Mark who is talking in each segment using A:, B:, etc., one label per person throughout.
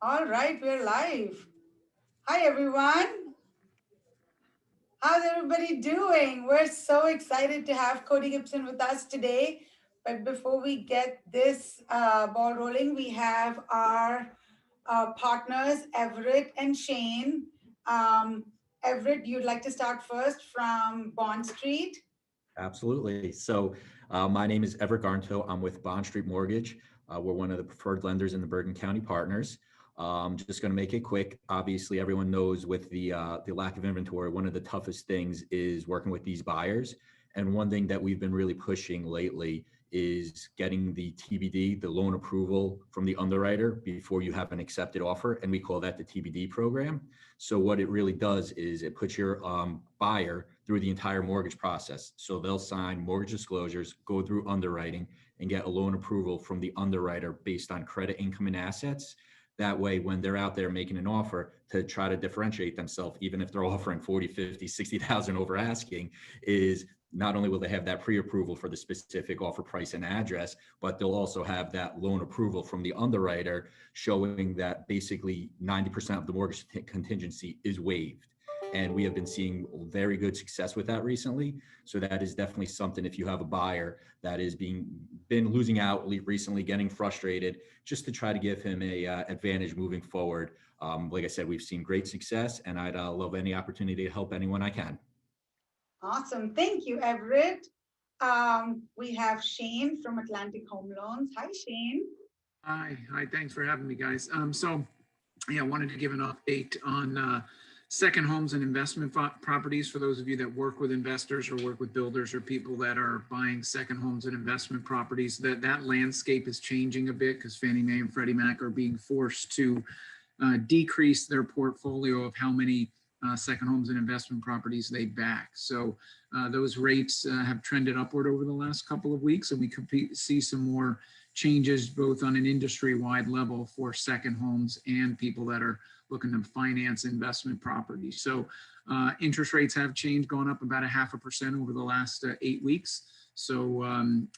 A: All right, we're live. Hi, everyone. How's everybody doing? We're so excited to have Cody Gibson with us today. But before we get this ball rolling, we have our partners, Everett and Shane. Um, Everett, you'd like to start first from Bond Street?
B: Absolutely. So my name is Everett Garnto. I'm with Bond Street Mortgage. We're one of the preferred lenders in the Bergen County Partners. Just going to make it quick. Obviously, everyone knows with the lack of inventory, one of the toughest things is working with these buyers. And one thing that we've been really pushing lately is getting the TBD, the loan approval from the underwriter before you have an accepted offer. And we call that the TBD program. So what it really does is it puts your buyer through the entire mortgage process. So they'll sign mortgage disclosures, go through underwriting, and get a loan approval from the underwriter based on credit, income, and assets. That way, when they're out there making an offer to try to differentiate themselves, even if they're offering 40, 50, 60,000 over asking, is not only will they have that pre-approval for the specific offer price and address, but they'll also have that loan approval from the underwriter showing that basically 90% of the mortgage contingency is waived. And we have been seeing very good success with that recently. So that is definitely something, if you have a buyer that is been losing out recently, getting frustrated, just to try to give him a advantage moving forward. Like I said, we've seen great success, and I'd love any opportunity to help anyone I can.
A: Awesome. Thank you, Everett. We have Shane from Atlantic Home Loans. Hi, Shane.
C: Hi. Thanks for having me, guys. I wanted to give an update on second homes and investment properties for those of you that work with investors or work with builders or people that are buying second homes and investment properties. That landscape is changing a bit because Fannie Mae and Freddie Mac are being forced to decrease their portfolio of how many second homes and investment properties they back. So those rates have trended upward over the last couple of weeks, and we could see some more changes both on an industry-wide level for second homes and people that are looking to finance investment properties. So interest rates have changed, gone up about 0.5% over the last 8 weeks. So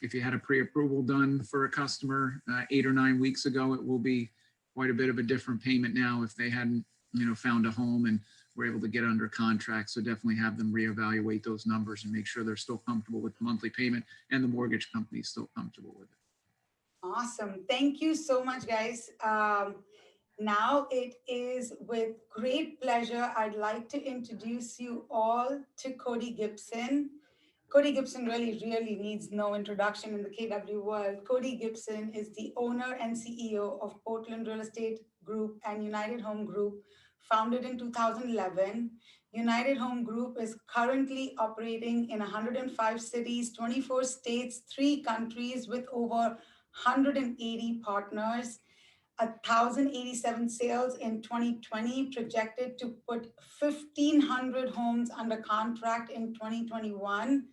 C: if you had a pre-approval done for a customer 8 or 9 weeks ago, it will be quite a bit of a different payment now if they hadn't, found a home and were able to get under contract. So definitely have them reevaluate those numbers and make sure they're still comfortable with the monthly payment and the mortgage company is still comfortable with it.
A: Awesome. Thank you so much, guys. Now it is with great pleasure I'd like to introduce you all to Cody Gibson. Cody Gibson really needs no introduction in the KW world. Cody Gibson is the owner and CEO of Portland Real Estate Group and United Home Group, founded in 2011. United Home Group is currently operating in 105 cities, 24 states, 3 countries with over 180 partners, 1,087 sales in 2020, projected to put 1,500 homes under contract in 2021,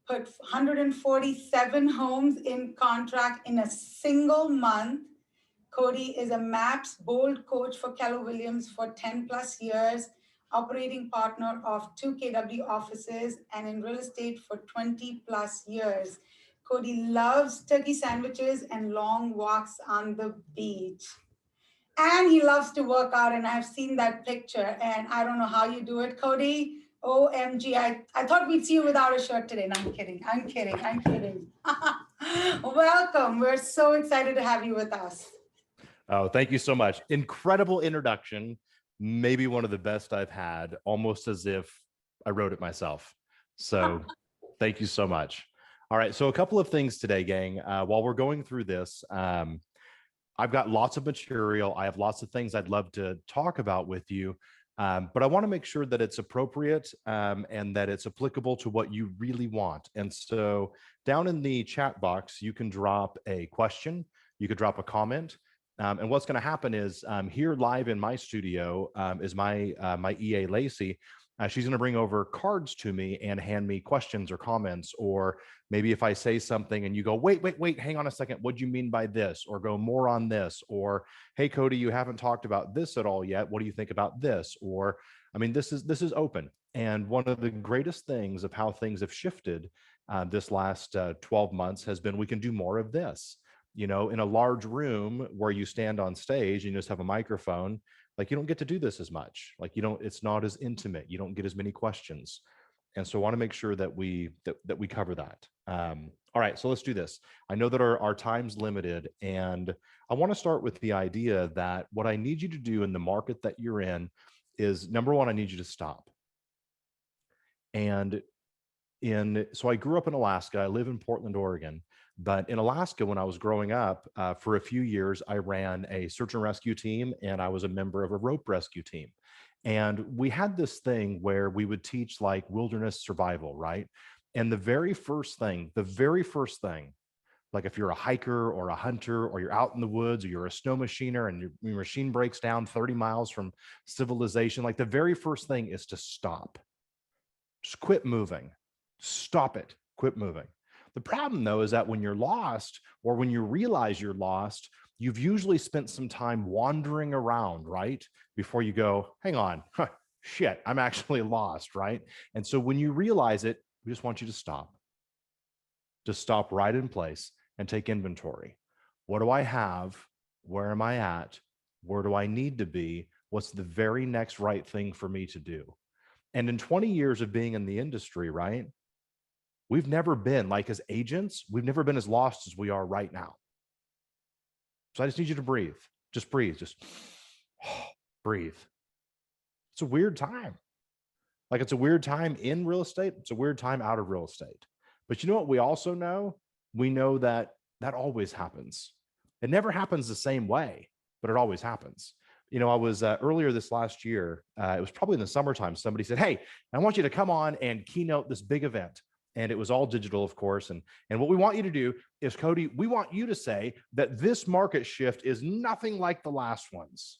A: put 147 homes in contract in a single month. Cody is a MAPS Bold Coach for Keller Williams for 10 plus years, operating partner of 2 KW offices, and in real estate for 20 plus years. Cody loves turkey sandwiches and long walks on the beach. And he loves to work out, and I've seen that picture, and I don't know how you do it, Cody. OMG, I thought we'd see you without a shirt today. No, I'm kidding. Welcome. We're so excited to have you with us.
D: Oh, thank you so much. Incredible introduction. Maybe one of the best I've had, almost as if I wrote it myself. So thank you so much. All right. So a couple of things today, gang. While we're going through this, I've got lots of material. I have lots of things I'd love to talk about with you. But I want to make sure that it's appropriate and that it's applicable to what you really want. And so down in the chat box, you can drop a question. You could drop a comment. And what's going to happen is here live in my studio is my EA Lacey. She's going to bring over cards to me and hand me questions or comments, or maybe if I say something and you go, wait, hang on a second, what do you mean by this? Or go more on this, or hey, Cody, you haven't talked about this at all yet. What do you think about this? Or, I mean, this is open. And one of the greatest things of how things have shifted this last 12 months has been we can do more of this. You know, in a large room where you stand on stage and you just have a microphone, like you don't get to do this as much. Like it's not as intimate. You don't get as many questions. And so I want to make sure that we cover that. All right, so let's do this. I know that our time's limited, and I want to start with the idea that what I need you to do in the market that you're in is, number one, I need you to stop. And so I grew up in Alaska. I live in Portland, Oregon. But in Alaska, when I was growing up, for a few years, I ran a search and rescue team, and I was a member of a rope rescue team. And we had this thing where we would teach like wilderness survival, right? And the very first thing, like if you're a hiker or a hunter, or you're out in the woods, or you're a snow machiner and your machine breaks down 30 miles from civilization, like the very first thing is to stop. Just quit moving. Stop it. Quit moving. The problem, though, is that when you're lost, or when you realize you're lost, you've usually spent some time wandering around, right? Before you go, hang on, shit, I'm actually lost, right? And so when you realize it, we just want you to stop. Just stop right in place and take inventory. What do I have? Where am I at? Where do I need to be? What's the very next right thing for me to do? And in 20 years of being in the industry, right? We've never been, like as agents, we've never been as lost as we are right now. So I just need you to breathe. Just breathe. Just breathe. It's a weird time. Like it's a weird time in real estate. It's a weird time out of real estate. But you know what we also know? We know that that always happens. It never happens the same way, but it always happens. You know, I was earlier this last year, it was probably in the summertime, somebody said, hey, I want you to come on and keynote this big event. And it was all digital, of course. And what we want you to do is, Cody, we want you to say that this market shift is nothing like the last ones.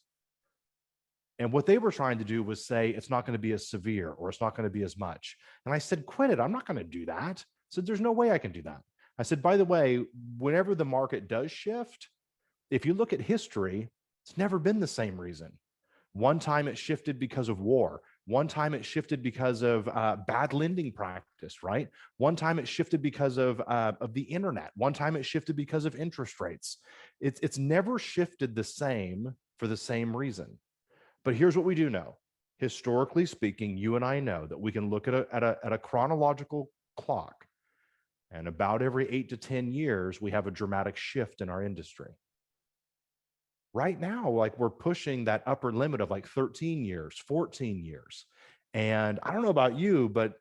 D: And what they were trying to do was say, it's not going to be as severe, or it's not going to be as much. And I said, quit it. I'm not going to do that. I said, there's no way I can do that. I said, by the way, whenever the market does shift, if you look at history, it's never been the same reason. One time it shifted because of war. One time it shifted because of bad lending practice, right? One time it shifted because of the internet. One time it shifted because of interest rates. It's never shifted the same for the same reason. But here's what we do know. Historically speaking, you and I know that we can look at a chronological clock, and about every 8 to 10 years, we have a dramatic shift in our industry. Right now, like we're pushing that upper limit of like 13 years, 14 years. And I don't know about you, but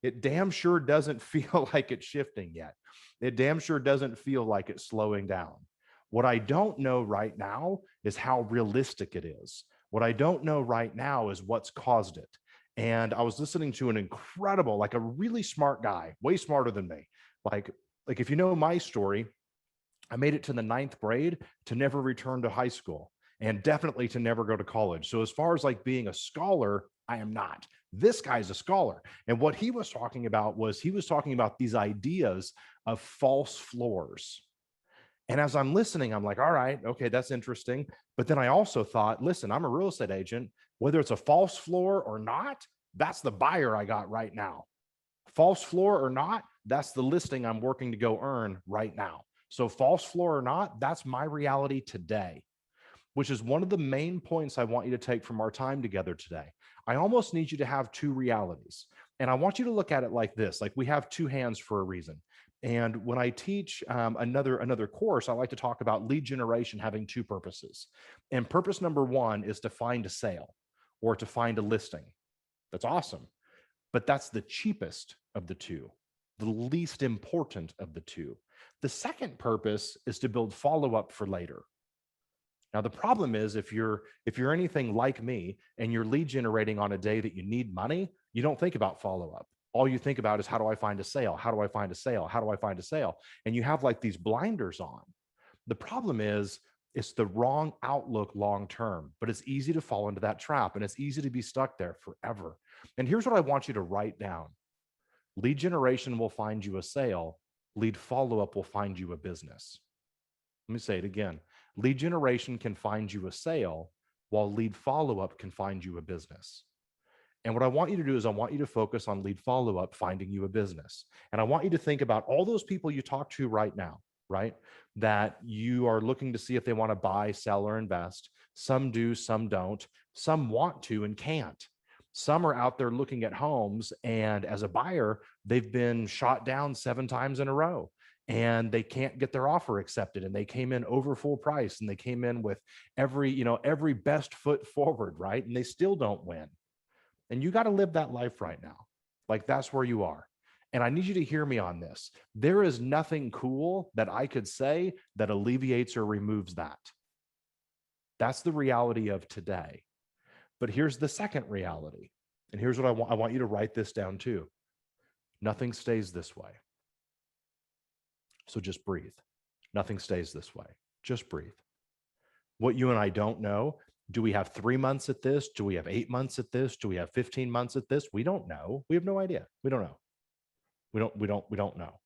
D: it damn sure doesn't feel like it's shifting yet. It damn sure doesn't feel like it's slowing down. What I don't know right now is how realistic it is. What I don't know right now is what's caused it. And I was listening to an incredible, like a really smart guy, way smarter than me. Like if you know my story, I made it to the 9th grade to never return to high school, and definitely to never go to college. So as far as like being a scholar, I am not. This guy's a scholar. And what he was talking about was these ideas of false floors. And as I'm listening, I'm like, all right, okay, that's interesting. But then I also thought, listen, I'm a real estate agent. Whether it's a false floor or not, that's the buyer I got right now. False floor or not, that's the listing I'm working to go earn right now. So false floor or not, that's my reality today, which is one of the main points I want you to take from our time together today. I almost need you to have two realities. And I want you to look at it like this, like we have two hands for a reason. And when I teach another course, I like to talk about lead generation having two purposes. And purpose number one is to find a sale or to find a listing. That's awesome. But that's the cheapest of the two, the least important of the two. The second purpose is to build follow-up for later. Now, the problem is if you're anything like me and you're lead generating on a day that you need money, you don't think about follow-up. All you think about is, how do I find a sale? How do I find a sale? How do I find a sale? And you have like these blinders on. The problem is it's the wrong outlook long-term, but it's easy to fall into that trap, and it's easy to be stuck there forever. And here's what I want you to write down. Lead generation will find you a sale. Lead follow-up will find you a business. Let me say it again. Lead generation can find you a sale, while lead follow-up can find you a business. And what I want you to do is I want you to focus on lead follow-up finding you a business. And I want you to think about all those people you talk to right now. right? That you are looking to see if they want to buy, sell, or invest. Some do, some don't. Some want to and can't. Some are out there looking at homes, and as a buyer, they've been shot down 7 times in a row and they can't get their offer accepted, and they came in over full price, and they came in with every best foot forward, right? And they still don't win. And you got to live that life right now. Like, that's where you are. And I need you to hear me on this. There is nothing cool that I could say that alleviates or removes that. That's the reality of today. But here's the second reality. And here's what I want. I want you to write this down too. Nothing stays this way. So just breathe. Nothing stays this way. Just breathe. What you and I don't know, do we have 3 months at this? Do we have 8 months at this? Do we have 15 months at this? We don't know. We have no idea. We don't know. We don't know.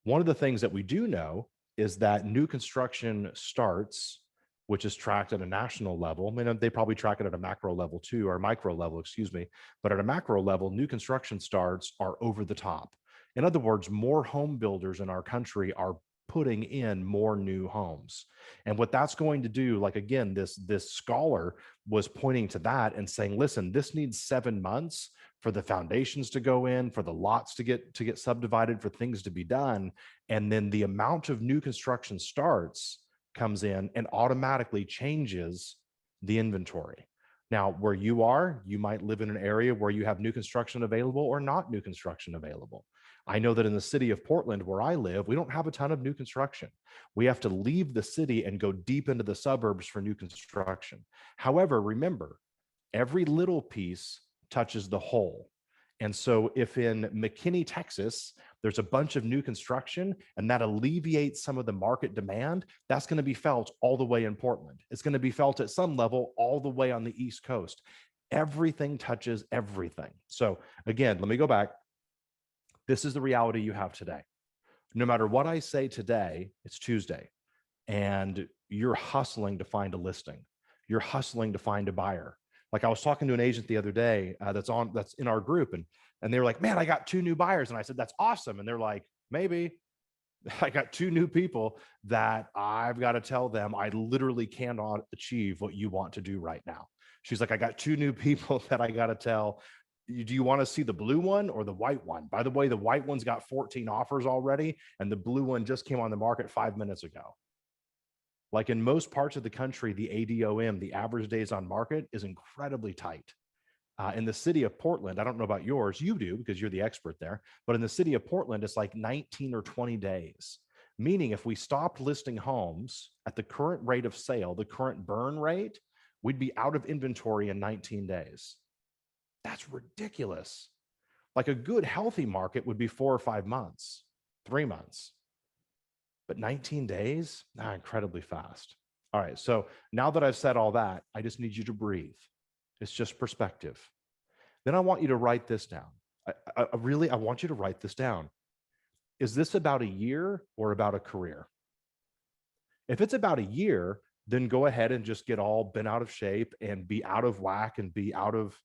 D: One of the things that we do know is that new construction starts, which is tracked at a national level. I mean, they probably track it at a macro level too, or micro level, excuse me. But at a macro level, new construction starts are over the top. In other words, more home builders in our country are putting in more new homes. And what that's going to do, like, again, this scholar was pointing to that and saying, listen, this needs 7 months for the foundations to go in, for the lots to get subdivided, for things to be done. And then the amount of new construction starts comes in and automatically changes the inventory. Now, where you are, you might live in an area where you have new construction available or not new construction available. I know that in the city of Portland, where I live, we don't have a ton of new construction. We have to leave the city and go deep into the suburbs for new construction. However, remember, every little piece touches the whole. And so if in McKinney, Texas, there's a bunch of new construction and that alleviates some of the market demand, that's going to be felt all the way in Portland. It's going to be felt at some level all the way on the East Coast. Everything touches everything. So again, let me go back. This is the reality you have today. No matter what I say today, it's Tuesday, and you're hustling to find a listing. You're hustling to find a buyer. Like, I was talking to an agent the other day that's in our group, and they were like, man, I got 2 new buyers. And I said, that's awesome. And they're like, maybe. I got 2 new people that I've got to tell them I literally cannot achieve what you want to do right now. She's like, I got 2 new people that I got to tell. Do you want to see the blue one or the white one? By the way, the white one's got 14 offers already, and the blue one just came on the market 5 minutes ago. Like, in most parts of the country, the ADOM, the average days on market, is incredibly tight. In the city of Portland, I don't know about yours, you do because you're the expert there, but in the city of Portland, it's like 19 or 20 days. Meaning, if we stopped listing homes at the current rate of sale, the current burn rate, we'd be out of inventory in 19 days. That's ridiculous. Like, a good, healthy market would be 4 or 5 months, 3 months. But 19 days, incredibly fast. All right, so now that I've said all that, I just need you to breathe. It's just perspective. Then I want you to write this down. I want you to write this down. Is this about a year or about a career? If it's about a year, then go ahead and just get all bent out of shape and be out of whack and be out of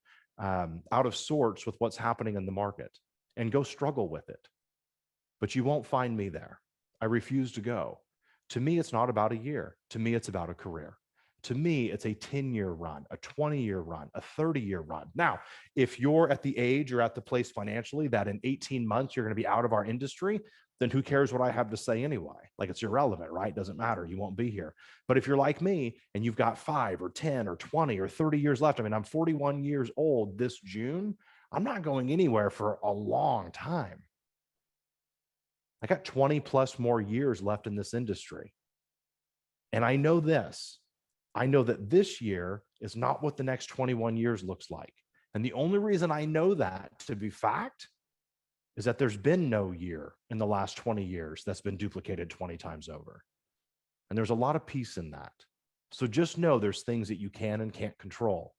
D: sorts with what's happening in the market, and go struggle with it. But you won't find me there. I refuse to go. To me, it's not about a year. To me, it's about a career. To me, it's a 10-year run, a 20-year run, a 30-year run. Now, if you're at the age or at the place financially that in 18 months you're going to be out of our industry, then who cares what I have to say anyway? Like, it's irrelevant, right? Doesn't matter. You won't be here. But if you're like me and you've got 5 or 10 or 20 or 30 years left, I mean, I'm 41 years old this June. I'm not going anywhere for a long time. I got 20 plus more years left in this industry. And I know this. I know that this year is not what the next 21 years looks like. And the only reason I know that to be fact is that there's been no year in the last 20 years that's been duplicated 20 times over. And there's a lot of peace in that. So just know there's things that you can and can't control.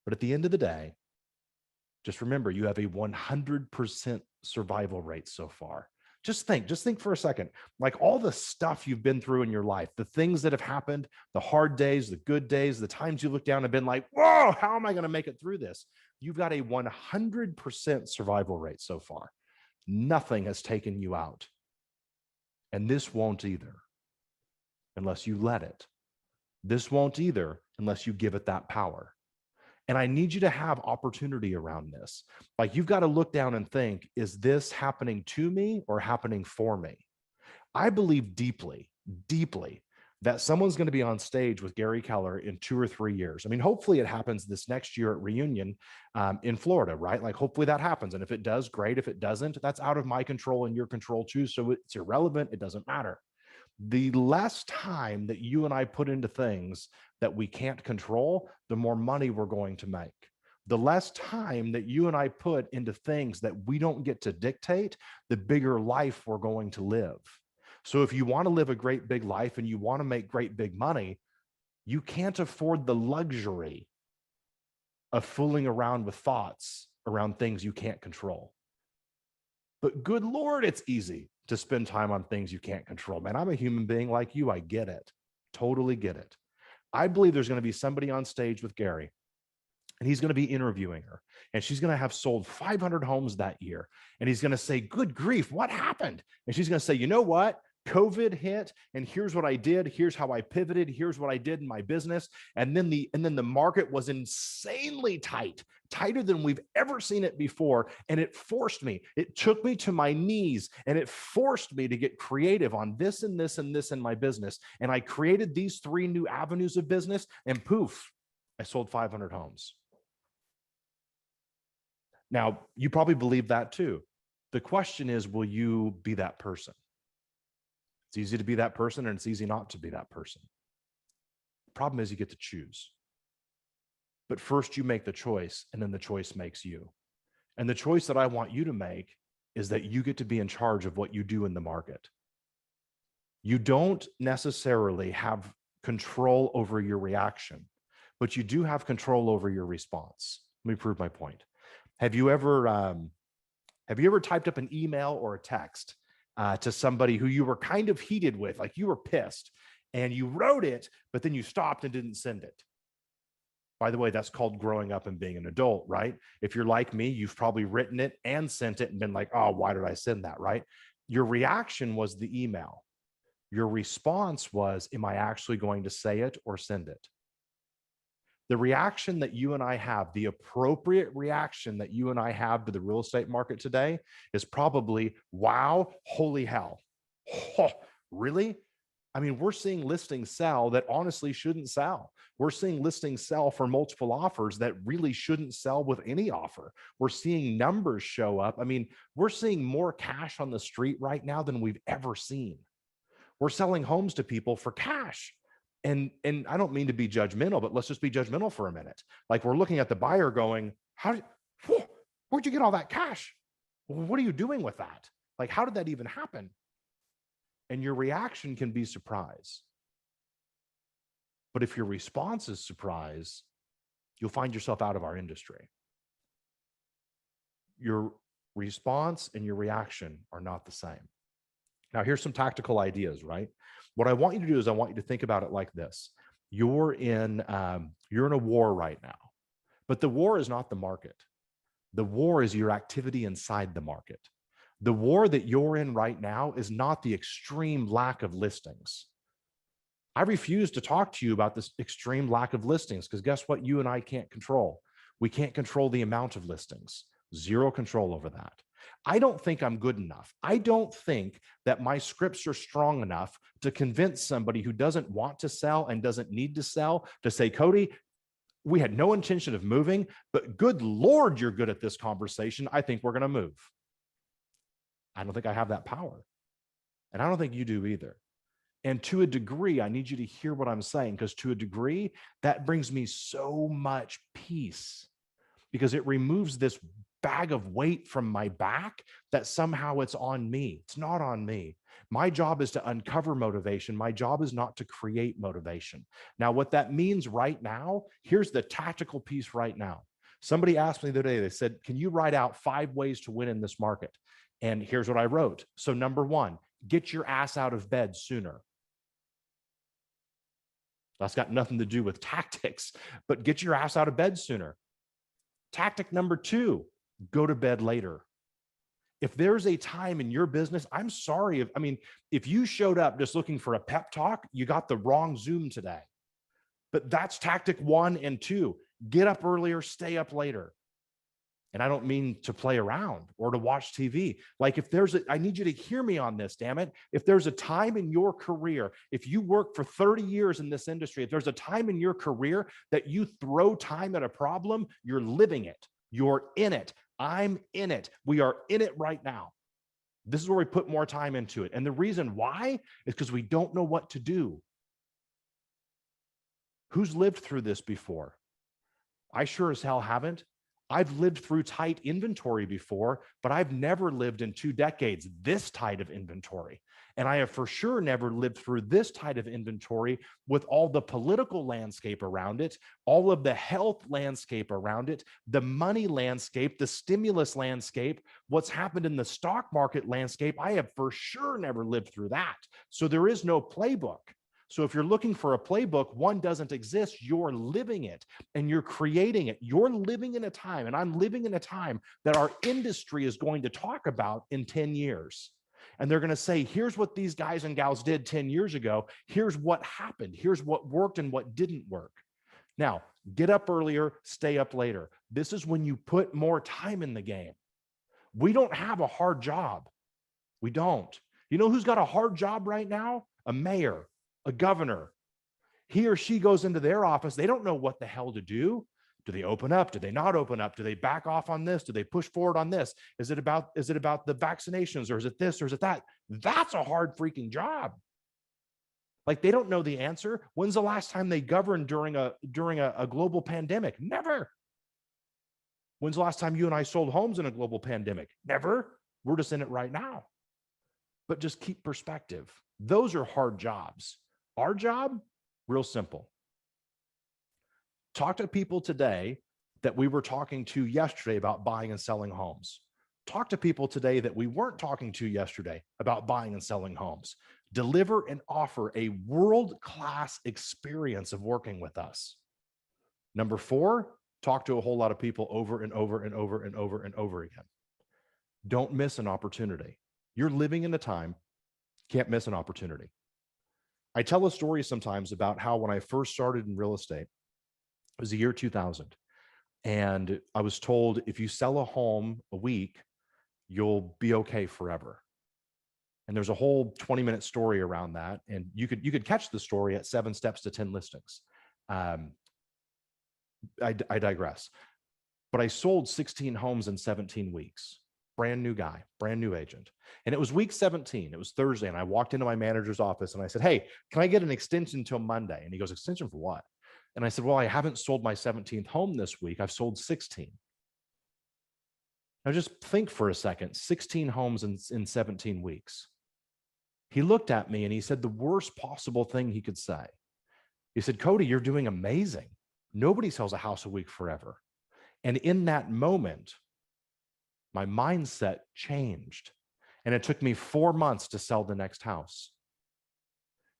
D: But at the end of the day, just remember you have a 100% survival rate so far. Just think for a second, like all the stuff you've been through in your life, the things that have happened, the hard days, the good days, the times you look down and been like, whoa, how am I going to make it through this? You've got a 100% survival rate so far. Nothing has taken you out. And this won't either unless you let it. This won't either unless you give it that power. And I need you to have opportunity around this. Like, you've got to look down and think, is this happening to me or happening for me? I believe deeply, deeply that someone's going to be on stage with Gary Keller in 2 or 3 years. I mean, hopefully it happens this next year at Reunion in Florida, right? Like, hopefully that happens. And if it does, great. If it doesn't, that's out of my control and your control too. So it's irrelevant. It doesn't matter. The less time that you and I put into things that we can't control, the more money we're going to make. The less time that you and I put into things that we don't get to dictate, the bigger life we're going to live. So if you want to live a great big life and you want to make great big money, you can't afford the luxury of fooling around with thoughts around things you can't control. But good Lord, it's easy to spend time on things you can't control. Man, I'm a human being like you. I get it. Totally get it. I believe there's going to be somebody on stage with Gary, and he's going to be interviewing her, and she's going to have sold 500 homes that year. And he's going to say, good grief, what happened? And she's going to say, you know what? COVID hit, and here's what I did. Here's how I pivoted. Here's what I did in my business. And then the market was insanely tight, tighter than we've ever seen it before. And it forced me. It took me to my knees, and it forced me to get creative on this and this and this in my business. And I created these 3 new avenues of business, and poof, I sold 500 homes. Now, you probably believe that too. The question is, will you be that person? It's easy to be that person, and it's easy not to be that person. The problem is you get to choose. But first you make the choice, and then the choice makes you. And the choice that I want you to make is that you get to be in charge of what you do in the market. You don't necessarily have control over your reaction, but you do have control over your response. Let me prove my point. Have you ever typed up an email or a text to somebody who you were kind of heated with, like you were pissed, and you wrote it, but then you stopped and didn't send it? By the way, that's called growing up and being an adult, right? If you're like me, you've probably written it and sent it and been like, oh, why did I send that, right? Your reaction was the email. Your response was, am I actually going to say it or send it? The reaction that you and I have, the appropriate reaction that you and I have to the real estate market today is probably, wow, holy hell. Oh, really? I mean, we're seeing listings sell that honestly shouldn't sell. We're seeing listings sell for multiple offers that really shouldn't sell with any offer. We're seeing numbers show up. I mean, we're seeing more cash on the street right now than we've ever seen. We're selling homes to people for cash. And I don't mean to be judgmental, but let's just be judgmental for a minute. Like, we're looking at the buyer going, where'd you get all that cash? What are you doing with that? Like, how did that even happen? And your reaction can be surprise. But if your response is surprise, you'll find yourself out of our industry. Your response and your reaction are not the same. Now, here's some tactical ideas, right? What I want you to do is I want you to think about it like this. You're in a war right now, but the war is not the market. The war is your activity inside the market. The war that you're in right now is not the extreme lack of listings. I refuse to talk to you about this extreme lack of listings, because guess what? You and I can't control. We can't control the amount of listings. Zero control over that. I don't think I'm good enough. I don't think that my scripts are strong enough to convince somebody who doesn't want to sell and doesn't need to sell to say, Cody, we had no intention of moving, but good Lord, you're good at this conversation. I think we're going to move. I don't think I have that power. And I don't think you do either. And to a degree, I need you to hear what I'm saying, because to a degree, that brings me so much peace, because it removes this bag of weight from my back that somehow it's on me. It's not on me. My job is to uncover motivation. My job is not to create motivation. Now, what that means right now, here's the tactical piece right now. Somebody asked me the other day, they said, can you write out 5 ways to win in this market? And here's what I wrote. So number 1, get your ass out of bed sooner. That's got nothing to do with tactics, but get your ass out of bed sooner. Tactic number 2, go to bed later. If there's a time in your business, I'm sorry. If you showed up just looking for a pep talk, you got the wrong Zoom today. But that's tactic 1 and 2. Get up earlier, stay up later. And I don't mean to play around or to watch TV. Like I need you to hear me on this, damn it. If there's a time in your career, if you work for 30 years in this industry, if there's a time in your career that you throw time at a problem, you're living it. You're in it. I'm in it. We are in it right now. This is where we put more time into it. And the reason why is because we don't know what to do. Who's lived through this before? I sure as hell haven't. I've lived through tight inventory before, but I've never lived in 2 decades this tight of inventory. And I have for sure never lived through this tight of inventory with all the political landscape around it, all of the health landscape around it, the money landscape, the stimulus landscape, what's happened in the stock market landscape. I have for sure never lived through that. So there is no playbook. So if you're looking for a playbook, one doesn't exist. You're living it and you're creating it. You're living in a time, and I'm living in a time that our industry is going to talk about in 10 years. And they're going to say, here's what these guys and gals did 10 years ago. Here's what happened. Here's what worked and what didn't work. Now, get up earlier, stay up later. This is when you put more time in the game. We don't have a hard job. We don't. You know who's got a hard job right now? A mayor. A governor. He or she goes into their office. They don't know what the hell to do. Do they open up? Do they not open up? Do they back off on this? Do they push forward on this? Is it about the vaccinations, or is it this, or is it that? That's a hard freaking job. Like, they don't know the answer. When's the last time they governed during a global pandemic? Never. When's the last time you and I sold homes in a global pandemic? Never. We're just in it right now. But just keep perspective. Those are hard jobs. Our job, real simple. Talk to people today that we were talking to yesterday about buying and selling homes. Talk to people today that we weren't talking to yesterday about buying and selling homes. Deliver and offer a world-class experience of working with us. Number 4, talk to a whole lot of people over and over and over and over and over again. Don't miss an opportunity. You're living in a time, can't miss an opportunity. I tell a story sometimes about how when I first started in real estate, it was the year 2000. And I was told, if you sell a home a week, you'll be okay forever. And there's a whole 20-minute story around that. And you could catch the story at 7 Steps to 10 Listings. I digress. But I sold 16 homes in 17 weeks. Brand new guy, brand new agent. And it was week 17. It was Thursday. And I walked into my manager's office and I said, hey, can I get an extension until Monday? And he goes, extension for what? And I said, well, I haven't sold my 17th home this week. I've sold 16. Now just think for a second, 16 homes in 17 weeks. He looked at me and he said the worst possible thing he could say. He said, Cody, you're doing amazing. Nobody sells a house a week forever. And in that moment, my mindset changed. And it took me 4 months to sell the next house.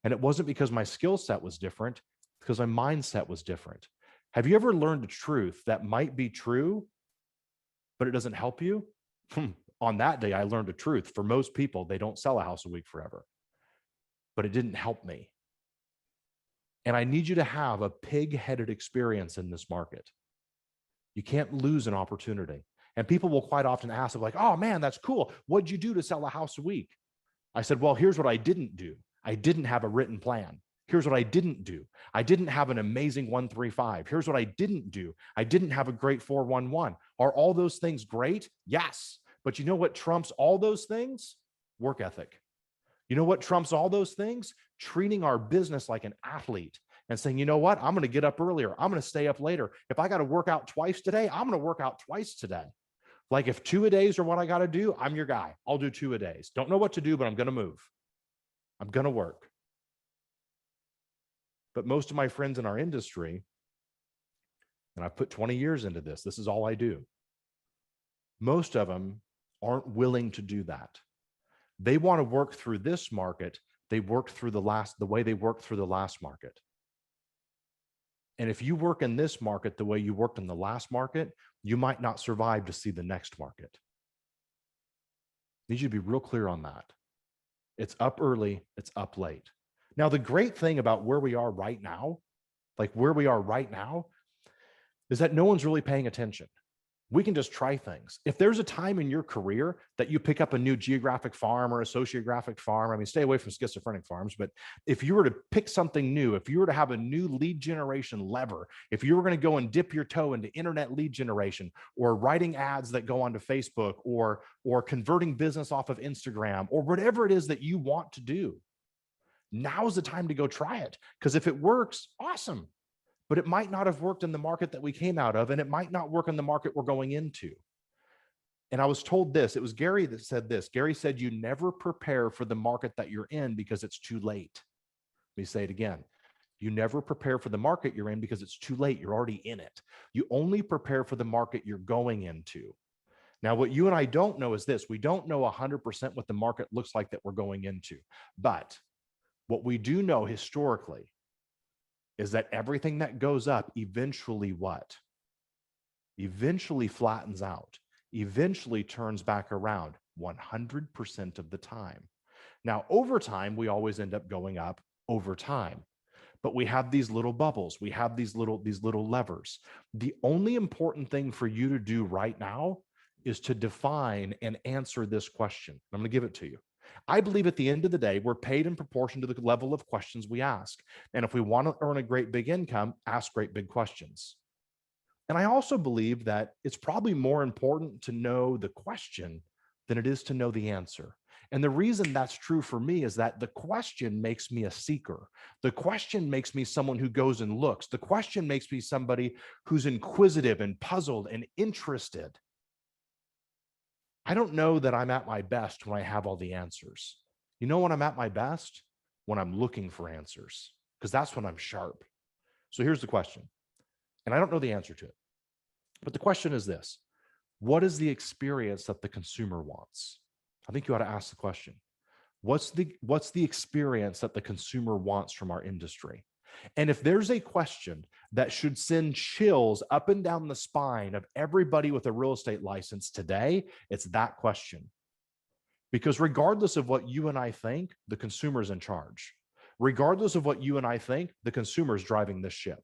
D: And it wasn't because my skill set was different, because my mindset was different. Have you ever learned a truth that might be true, but it doesn't help you? On that day, I learned a truth. For most people, they don't sell a house a week forever. But it didn't help me. And I need you to have a pig-headed experience in this market. You can't lose an opportunity. And people will quite often ask, like, oh man, that's cool. What'd you do to sell a house a week? I said, well, here's what I didn't do. I didn't have a written plan. Here's what I didn't do. I didn't have an amazing 135. Here's what I didn't do. I didn't have a great 411. Are all those things great? Yes. But you know what trumps all those things? Work ethic. You know what trumps all those things? Treating our business like an athlete and saying, you know what? I'm going to get up earlier. I'm going to stay up later. If I got to work out twice today, I'm going to work out twice today. Like if 2 a days are what I got to do, I'm your guy. I'll do 2 a days. Don't know what to do, but I'm going to move. I'm going to work. But most of my friends in our industry, and I've put 20 years into this, this is all I do. Most of them aren't willing to do that. They want to work through this market. They worked through the way they worked through the last market. And if you work in this market the way you worked in the last market, you might not survive to see the next market. need you to be real clear on that. It's up early, it's up late. Now, the great thing about where we are right now, is that no one's really paying attention. We can just try things. If there's a time in your career that you pick up a new geographic farm or a sociographic farm, I mean, stay away from schizophrenic farms, but if you were to pick something new, if you were to have a new lead generation lever, if you were going to go and dip your toe into internet lead generation or writing ads that go onto Facebook or converting business off of Instagram or whatever it is that you want to do, now's the time to go try it. Because if it works, awesome. But it might not have worked in the market that we came out of, and it might not work in the market we're going into. And I was told this, it was Gary that said this. Gary said, you never prepare for the market that you're in because it's too late. Let me say it again. You never prepare for the market you're in because it's too late. You're already in it. You only prepare for the market you're going into. Now, what you and I don't know is this. We don't know 100% what the market looks like that we're going into. But what we do know historically is that everything that goes up eventually what? Eventually flattens out, eventually turns back around 100% of the time. Now, over time, we always end up going up over time, but we have these little bubbles. We have these little levers. The only important thing for you to do right now is to define and answer this question. I'm going to give it to you. I believe at the end of the day, we're paid in proportion to the level of questions we ask. And if we want to earn a great big income, ask great big questions. And I also believe that it's probably more important to know the question than it is to know the answer. And the reason that's true for me is that the question makes me a seeker. The question makes me someone who goes and looks. The question makes me somebody who's inquisitive and puzzled and interested. I don't know that I'm at my best when I have all the answers. You know when I'm at my best? When I'm looking for answers, because that's when I'm sharp. So here's the question, and I don't know the answer to it, but the question is this: what is the experience that the consumer wants? I think you ought to ask the question. What's the experience that the consumer wants from our industry? And if there's a question that should send chills up and down the spine of everybody with a real estate license today, it's that question. Because regardless of what you and I think, the consumer's in charge. Regardless of what you and I think, the consumer's driving this ship.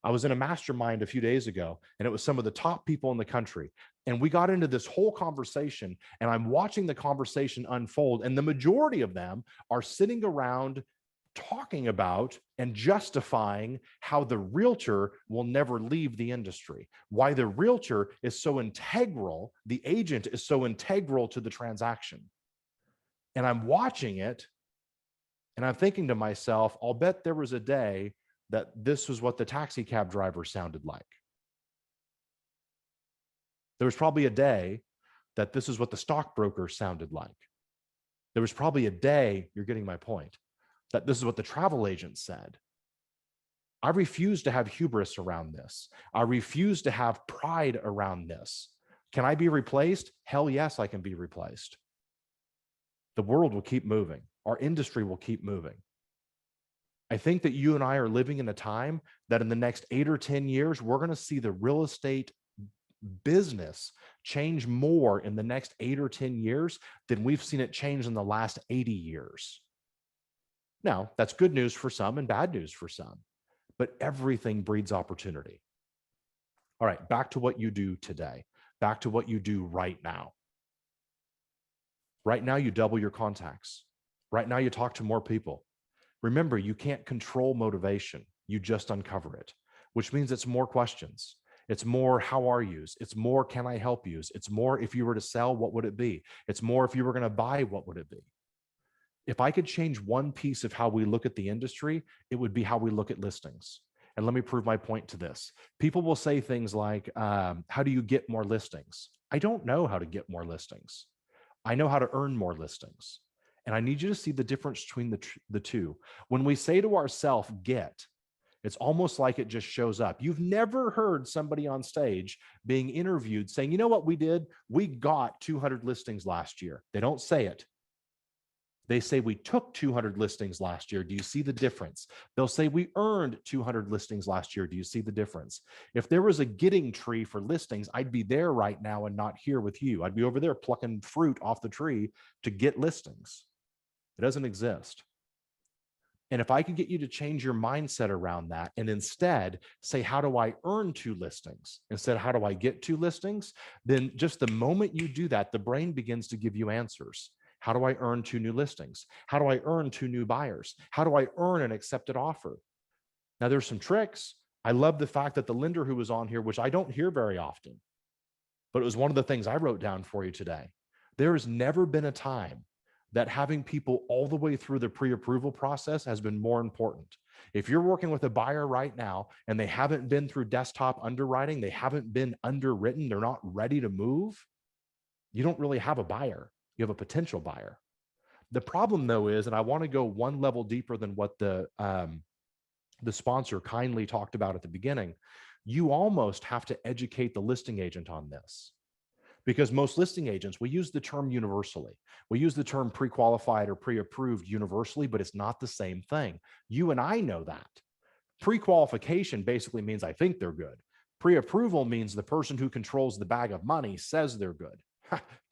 D: I was in a mastermind a few days ago, and it was some of the top people in the country. And we got into this whole conversation, and I'm watching the conversation unfold. And the majority of them are sitting around talking about and justifying how the realtor will never leave the industry, why the realtor is so integral, the agent is so integral to the transaction. And I'm watching it, and I'm thinking to myself, I'll bet there was a day that this was what the taxi cab driver sounded like. There was probably a day that this is what the stockbroker sounded like. There was probably a day, you're getting my point, that this is what the travel agent said. I refuse to have hubris around this. I refuse to have pride around this. Can I be replaced? Hell yes, I can be replaced. The world will keep moving. Our industry will keep moving. I think that you and I are living in a time that in the next 8 or 10 years, we're going to see the real estate business change more in the next 8 or 10 years than we've seen it change in the last 80 years. Now, that's good news for some and bad news for some, but everything breeds opportunity. All right, back to what you do today, back to what you do right now. Right now, you double your contacts. Right now, you talk to more people. Remember, you can't control motivation. You just uncover it, which means it's more questions. It's more, how are yous? It's more, can I help yous? It's more, if you were to sell, what would it be? It's more, if you were going to buy, what would it be? If I could change one piece of how we look at the industry, it would be how we look at listings. And let me prove my point to this. People will say things like, how do you get more listings? I don't know how to get more listings. I know how to earn more listings. And I need you to see the difference between the two. When we say to ourselves, get, it's almost like it just shows up. You've never heard somebody on stage being interviewed saying, you know what we did? We got 200 listings last year. They don't say it. They say we took 200 listings last year. Do you see the difference? They'll say we earned 200 listings last year. Do you see the difference? If there was a getting tree for listings, I'd be there right now and not here with you. I'd be over there plucking fruit off the tree to get listings. It doesn't exist. And if I could get you to change your mindset around that and instead say, how do I earn 2 listings? Instead, how do I get 2 listings? Then just the moment you do that, the brain begins to give you answers. How do I earn 2 new listings? How do I earn 2 new buyers? How do I earn an accepted offer? Now, there's some tricks. I love the fact that the lender who was on here, which I don't hear very often, but it was one of the things I wrote down for you today. There has never been a time that having people all the way through the pre-approval process has been more important. If you're working with a buyer right now and they haven't been through desktop underwriting, they haven't been underwritten, they're not ready to move, you don't really have a buyer. You have a potential buyer. The problem though is, and I want to go one level deeper than what the sponsor kindly talked about at the beginning, you almost have to educate the listing agent on this. Because most listing agents, we use the term universally. We use the term pre-qualified or pre-approved universally, but it's not the same thing. You and I know that. Pre-qualification basically means I think they're good. Pre-approval means the person who controls the bag of money says they're good.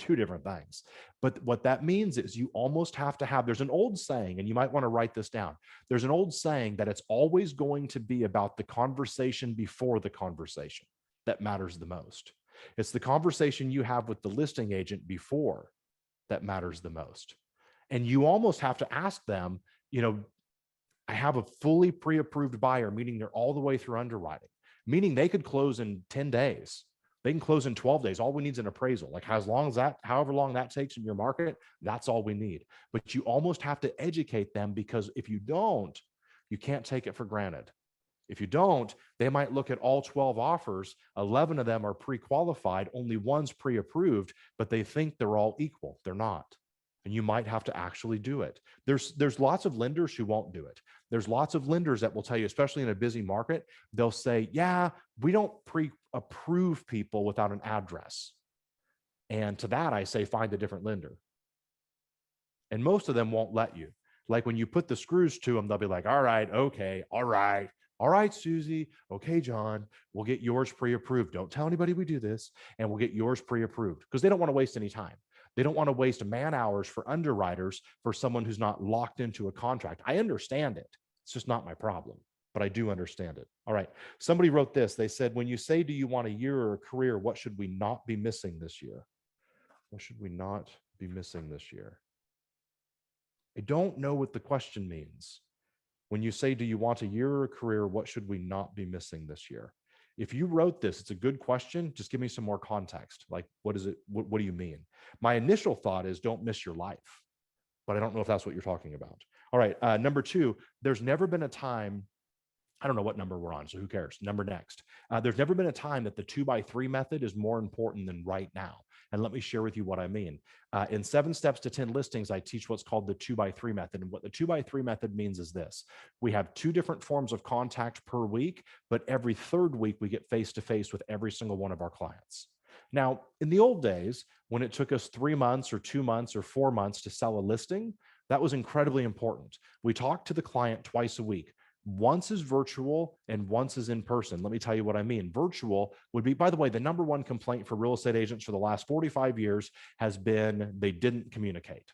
D: 2 different things. But what that means is you almost have to have, there's an old saying, and you might want to write this down. There's an old saying that it's always going to be about the conversation before the conversation that matters the most. It's the conversation you have with the listing agent before that matters the most. And you almost have to ask them, I have a fully pre-approved buyer, meaning they're all the way through underwriting, meaning they could close in 10 days. They can close in 12 days. All we need is an appraisal. Like however long that takes in your market, that's all we need. But you almost have to educate them, because if you don't, you can't take it for granted. If you don't, they might look at all 12 offers. 11 of them are pre-qualified, only one's pre-approved, but they think they're all equal. They're not. And you might have to actually do it. There's lots of lenders who won't do it. There's lots of lenders that will tell you, especially in a busy market, they'll say, yeah, we don't pre-approve people without an address. And to that, I say, find a different lender. And most of them won't let you. Like when you put the screws to them, they'll be like, all right, okay, all right. All right, Susie. Okay, John, we'll get yours pre-approved. Don't tell anybody we do this, and we'll get yours pre-approved, because they don't want to waste any time. They don't want to waste man hours for underwriters for someone who's not locked into a contract. I understand it. It's just not my problem, but I do understand it. All right. Somebody wrote this. They said, when you say, do you want a year or a career, what should we not be missing this year? What should we not be missing this year? I don't know what the question means. When you say, do you want a year or a career, what should we not be missing this year? If you wrote this, it's a good question. Just give me some more context. Like, what is it? What do you mean? My initial thought is don't miss your life, but I don't know if that's what you're talking about. All right. Number 2, there's never been a time, I don't know what number we're on, so who cares? Number next. There's never been a time that the 2x3 method is more important than right now. And let me share with you what I mean. In 7 Steps to 10 Listings, I teach what's called the 2x3 method. And what the 2x3 method means is this. We have 2 different forms of contact per week, but every 3rd week we get face-to-face with every single one of our clients. Now, in the old days, when it took us 3 months or 2 months or 4 months to sell a listing, that was incredibly important. We talked to the client twice a week. Once is virtual and once is in person. Let me tell you what I mean. Virtual would be, by the way, the number 1 complaint for real estate agents for the last 45 years has been they didn't communicate.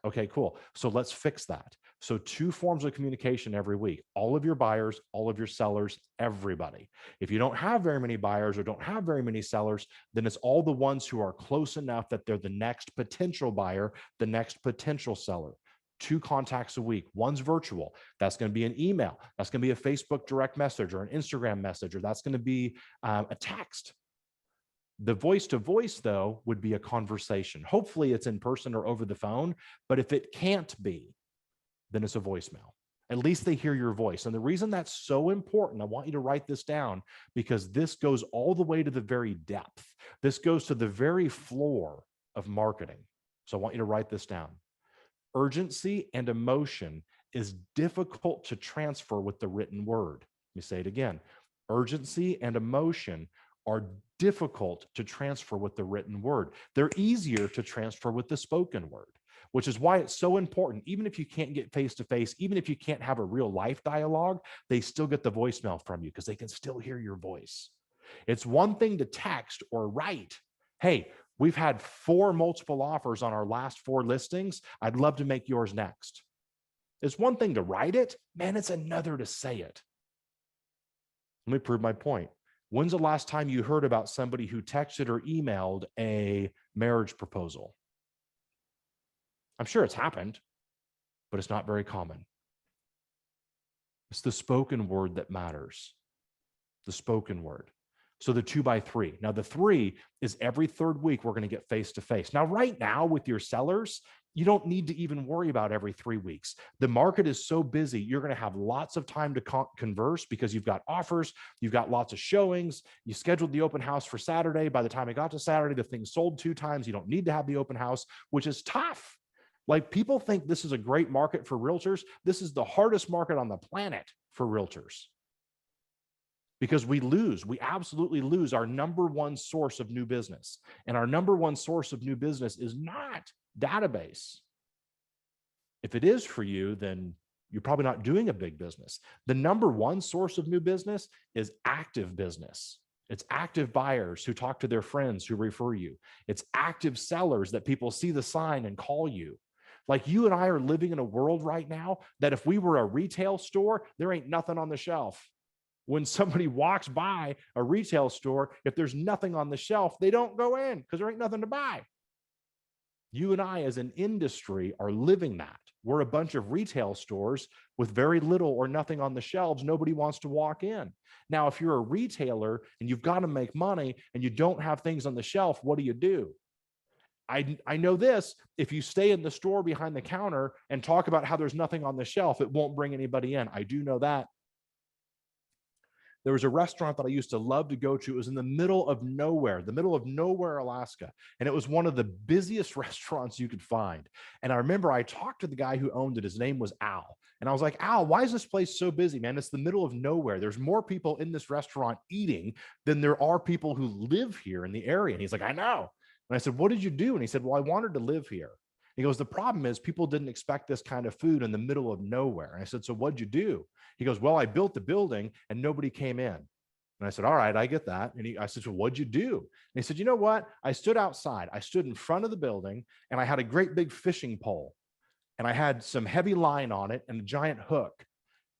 D: Okay, cool. So let's fix that. So 2 forms of communication every week. All of your buyers, all of your sellers, everybody. If you don't have very many buyers or don't have very many sellers, then it's all the ones who are close enough that they're the next potential buyer, the next potential seller. 2 contacts a week. One's virtual. That's going to be an email. That's going to be a Facebook direct message or an Instagram message, or that's going to be a text. The voice-to-voice, though, would be a conversation. Hopefully it's in person or over the phone, but if it can't be, then it's a voicemail. At least they hear your voice. And the reason that's so important, I want you to write this down, because this goes all the way to the very depth. This goes to the very floor of marketing. So I want you to write this down. Urgency and emotion is difficult to transfer with the written word. Let me say it again. Urgency and emotion are difficult to transfer with the written word. They're easier to transfer with the spoken word. which is why it's so important. Even if you can't get face-to-face, even if you can't have a real life dialogue, they still get the voicemail from you because they can still hear your voice. It's one thing to text or write, hey, we've had 4 multiple offers on our last 4 listings. I'd love to make yours next. It's one thing to write it, man, it's another to say it. Let me prove my point. When's the last time you heard about somebody who texted or emailed a marriage proposal? I'm sure it's happened, but it's not very common. It's the spoken word that matters. The spoken word. So the 2x3. Now the 3 is every 3rd week we're going to get face-to-face. Now right now with your sellers, you don't need to even worry about every 3 weeks. The market is so busy, you're going to have lots of time to converse because you've got offers, you've got lots of showings, you scheduled the open house for Saturday. By the time it got to Saturday, the thing sold 2 times. You don't need to have the open house, which is tough. Like people think this is a great market for realtors. This is the hardest market on the planet for realtors. Because we absolutely lose our number one source of new business. And our number one source of new business is not database. If it is for you, then you're probably not doing a big business. The number one source of new business is active business. It's active buyers who talk to their friends who refer you. It's active sellers that people see the sign and call you. Like you and I are living in a world right now that if we were a retail store, there ain't nothing on the shelf. When somebody walks by a retail store, if there's nothing on the shelf, they don't go in because there ain't nothing to buy. You and I as an industry are living that. We're a bunch of retail stores with very little or nothing on the shelves. Nobody wants to walk in. Now, if you're a retailer and you've got to make money and you don't have things on the shelf, what do? I know this, if you stay in the store behind the counter and talk about how there's nothing on the shelf, it won't bring anybody in. I do know that. There was a restaurant that I used to love to go to. It was in the middle of nowhere, Alaska. And it was one of the busiest restaurants you could find. And I remember I talked to the guy who owned it. His name was Al. And I was like, Al, why is this place so busy, man? It's the middle of nowhere. There's more people in this restaurant eating than there are people who live here in the area. And he's like, I know. And I said, what did you do? And he said, well, I wanted to live here. He goes, the problem is people didn't expect this kind of food in the middle of nowhere. And I said, so what'd you do? He goes, well, I built the building and nobody came in. And I said, all right, I get that. And I said, so what'd you do? And he said, you know what? I stood outside. I stood in front of the building and I had a great big fishing pole and I had some heavy line on it and a giant hook.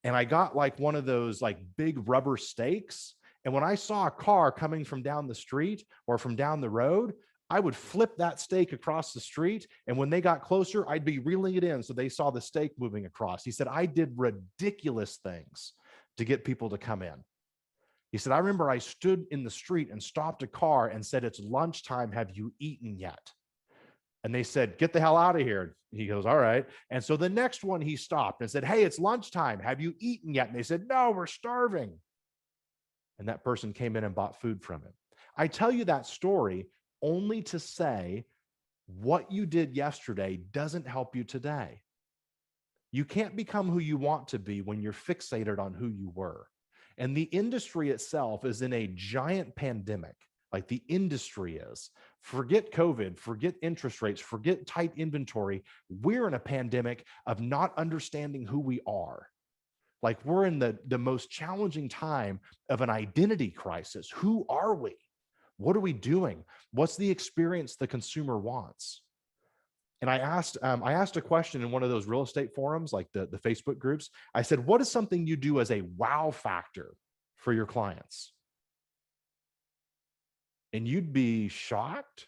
D: And I got like one of those like big rubber stakes. And when I saw a car coming from down the street or from down the road, I would flip that stake across the street. And when they got closer, I'd be reeling it in so they saw the stake moving across. He said, I did ridiculous things to get people to come in. He said, I remember I stood in the street and stopped a car and said, it's lunchtime. Have you eaten yet? And they said, get the hell out of here. He goes, all right. And so the next one he stopped and said, hey, it's lunchtime. Have you eaten yet? And they said, no, we're starving. And that person came in and bought food from him. I tell you that story only to say what you did yesterday doesn't help you today. You can't become who you want to be when you're fixated on who you were. And the industry itself is in a giant pandemic, like the industry is. Forget COVID, forget interest rates, forget tight inventory. We're in a pandemic of not understanding who we are. Like we're in the most challenging time of an identity crisis. Who are we? What are we doing? What's the experience the consumer wants? And I asked a question in one of those real estate forums, like the Facebook groups. I said, what is something you do as a wow factor for your clients? And you'd be shocked,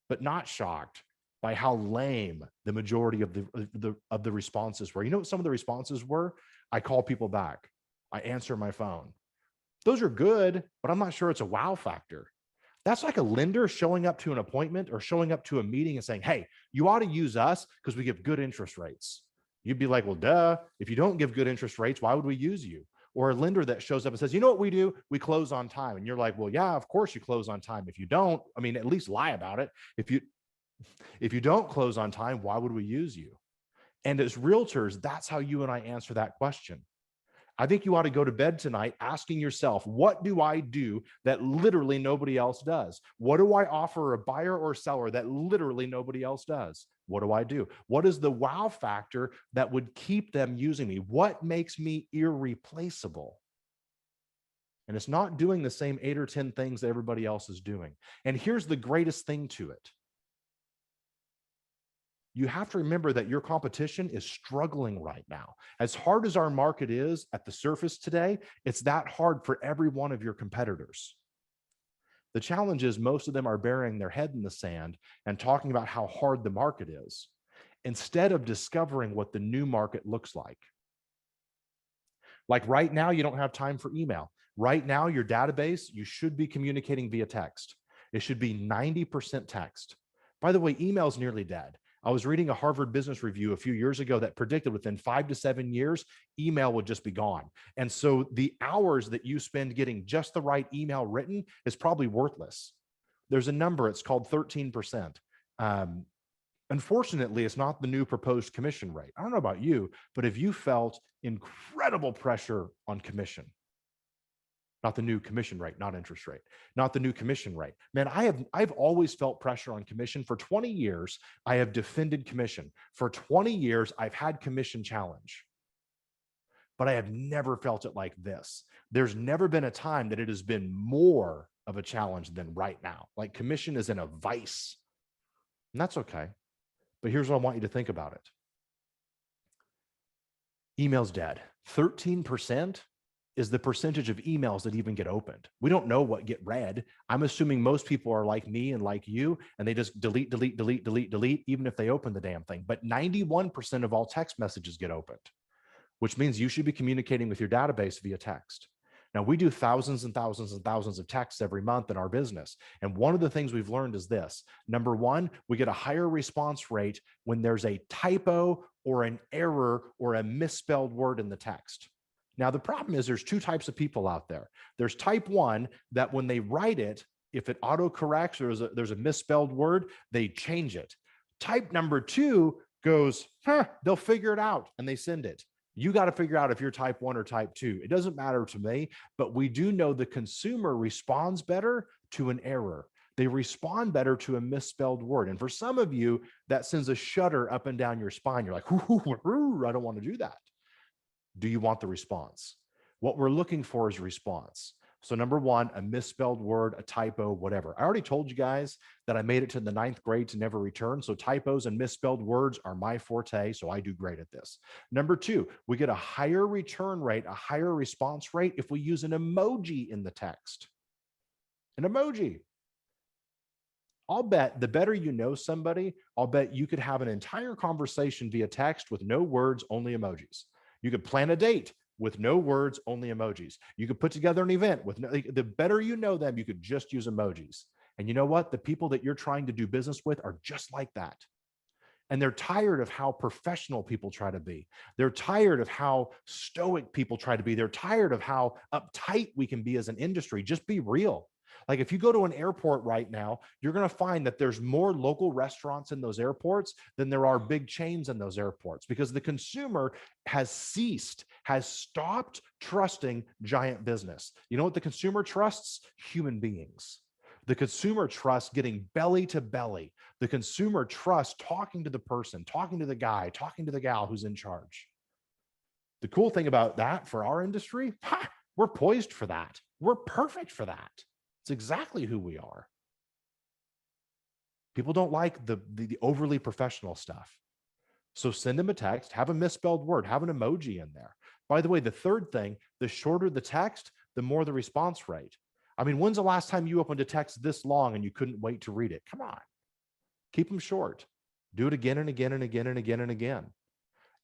D: but not shocked by how lame the majority of the responses were. You know what some of the responses were? I call people back. I answer my phone. Those are good, but I'm not sure it's a wow factor. That's like a lender showing up to an appointment or showing up to a meeting and saying, hey, you ought to use us because we give good interest rates. You'd be like, well, duh, if you don't give good interest rates, why would we use you? Or a lender that shows up and says, you know what we do? We close on time. And you're like, well, yeah, of course you close on time. If you don't, I mean, at least lie about it. If you don't close on time, why would we use you? And as realtors, that's how you and I answer that question. I think you ought to go to bed tonight asking yourself, what do I do that literally nobody else does? What do I offer a buyer or seller that literally nobody else does? What do I do? What is the wow factor that would keep them using me? What makes me irreplaceable? And it's not doing the same 8 or 10 things that everybody else is doing. And here's the greatest thing to it. You have to remember that your competition is struggling right now. As hard as our market is at the surface today, it's that hard for every one of your competitors. The challenge is most of them are burying their head in the sand and talking about how hard the market is, instead of discovering what the new market looks like. Like right now, you don't have time for email. Right now, your database, you should be communicating via text. It should be 90% text. By the way, email is nearly dead. I was reading a Harvard Business Review a few years ago that predicted within 5 to 7 years, email would just be gone. And so the hours that you spend getting just the right email written is probably worthless. There's a number, it's called 13%. Unfortunately, it's not the new proposed commission rate. I don't know about you, but if you felt incredible pressure on commission, not the new commission rate, not interest rate, not the new commission rate. Man, I've always felt pressure on commission. For 20 years, I have defended commission. For 20 years, I've had commission challenge. But I have never felt it like this. There's never been a time that it has been more of a challenge than right now. Like commission is in a vice. And that's okay. But here's what I want you to think about it. Email's dead. 13% is the percentage of emails that even get opened. We don't know what get read. I'm assuming most people are like me and like you, and they just delete, even if they open the damn thing. But 91% of all text messages get opened, which means you should be communicating with your database via text. Now, we do thousands and thousands and thousands of texts every month in our business. And one of the things we've learned is this. Number one, we get a higher response rate when there's a typo or an error or a misspelled word in the text. Now, the problem is there's 2 types of people out there. There's type 1 that when they write it, if it autocorrects or there's a misspelled word, they change it. Type number 2 goes, they'll figure it out and they send it. You got to figure out if you're type 1 or type 2. It doesn't matter to me, but we do know the consumer responds better to an error. They respond better to a misspelled word. And for some of you, that sends a shudder up and down your spine. You're like, I don't want to do that. Do you want the response? What we're looking for is response. So number 1, a misspelled word, a typo, whatever. I already told you guys that I made it to the 9th grade to never return. So typos and misspelled words are my forte. So I do great at this. Number 2, we get a higher return rate, a higher response rate if we use an emoji in the text. An emoji. I'll bet the better you know somebody, I'll bet you could have an entire conversation via text with no words, only emojis. You could plan a date with no words, only emojis. You could put together an event with no, the better you know them, you could just use emojis. And you know what? The people that you're trying to do business with are just like that. And they're tired of how professional people try to be. They're tired of how stoic people try to be. They're tired of how uptight we can be as an industry. Just be real. Like if you go to an airport right now, you're going to find that there's more local restaurants in those airports than there are big chains in those airports, because the consumer has stopped trusting giant business. You know what the consumer trusts? Human beings. The consumer trusts getting belly to belly. The consumer trusts talking to the person, talking to the guy, talking to the gal who's in charge. The cool thing about that for our industry, we're poised for that. We're perfect for that. It's exactly who we are. People don't like the overly professional stuff. So send them a text, have a misspelled word, have an emoji in there. By the way, the third thing, the shorter the text, the more the response rate. I mean, when's the last time you opened a text this long and you couldn't wait to read it? Come on. Keep them short. Do it again and again and again and again and again.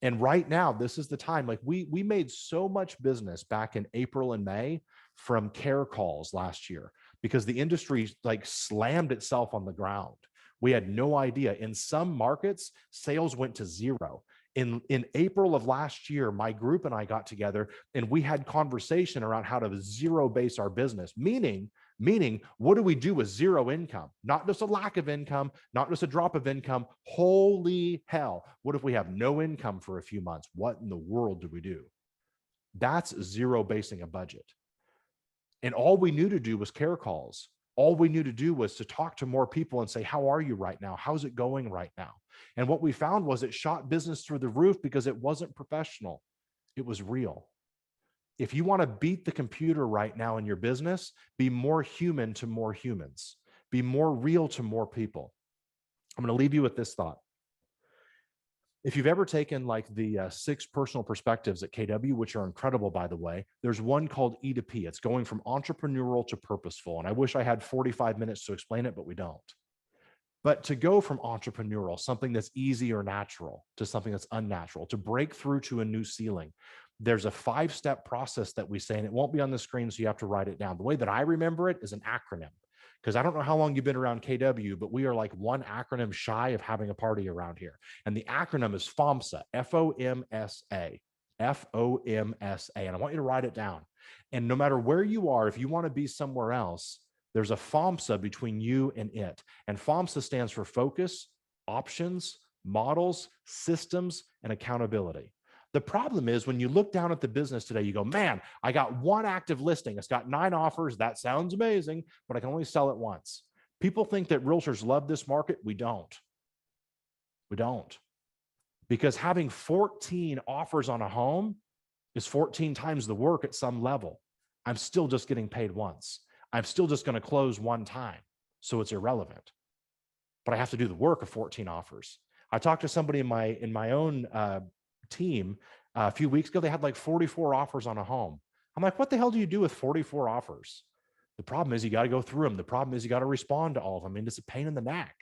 D: And right now, this is the time. Like we made so much business back in April and May from care calls last year, because the industry like slammed itself on the ground. We had no idea. In some markets, sales went to zero. In April of last year, my group and I got together and we had conversation around how to zero base our business, meaning, what do we do with zero income? Not just a lack of income, not just a drop of income. Holy hell. What if we have no income for a few months? What in the world do we do? That's zero basing a budget. And all we knew to do was care calls. All we knew to do was to talk to more people and say, how are you right now? How's it going right now? And what we found was it shot business through the roof because it wasn't professional. It was real. If you want to beat the computer right now in your business, be more human to more humans, be more real to more people. I'm going to leave you with this thought. If you've ever taken like the 6 personal perspectives at KW, which are incredible, by the way, there's one called E to P. It's going from entrepreneurial to purposeful. And I wish I had 45 minutes to explain it, but we don't. But to go from entrepreneurial, something that's easy or natural, to something that's unnatural, to break through to a new ceiling, there's a 5-step process that we say, and it won't be on the screen, so you have to write it down. The way that I remember it is an acronym, because I don't know how long you've been around KW, but we are like one acronym shy of having a party around here. And the acronym is FOMSA, F-O-M-S-A, F-O-M-S-A. And I want you to write it down. And no matter where you are, if you want to be somewhere else, there's a FOMSA between you and it. And FOMSA stands for focus, options, models, systems, and accountability. The problem is when you look down at the business today, you go, man, I got one active listing. It's got 9 offers. That sounds amazing, but I can only sell it once. People think that realtors love this market. We don't. We don't. Because having 14 offers on a home is 14 times the work at some level. I'm still just getting paid once. I'm still just going to close one time. So it's irrelevant. But I have to do the work of 14 offers. I talked to somebody in my own team a few weeks ago. They had like 44 offers on a home. I'm like, what the hell do you do with 44 offers? The problem is you got to go through them. The problem is you got to respond to all of them. I mean, it's a pain in the neck,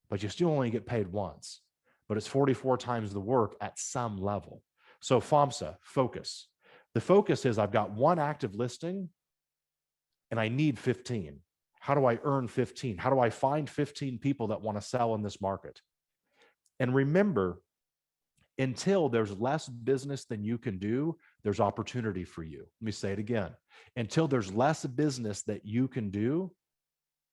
D: but you still only get paid once. But it's 44 times the work at some level. So FOMSA, focus. The focus is I've got one active listing and I need 15. How do I earn 15? How do I find 15 people that want to sell in this market? And remember, until there's less business than you can do, there's opportunity for you. Let me say it again. Until there's less business that you can do,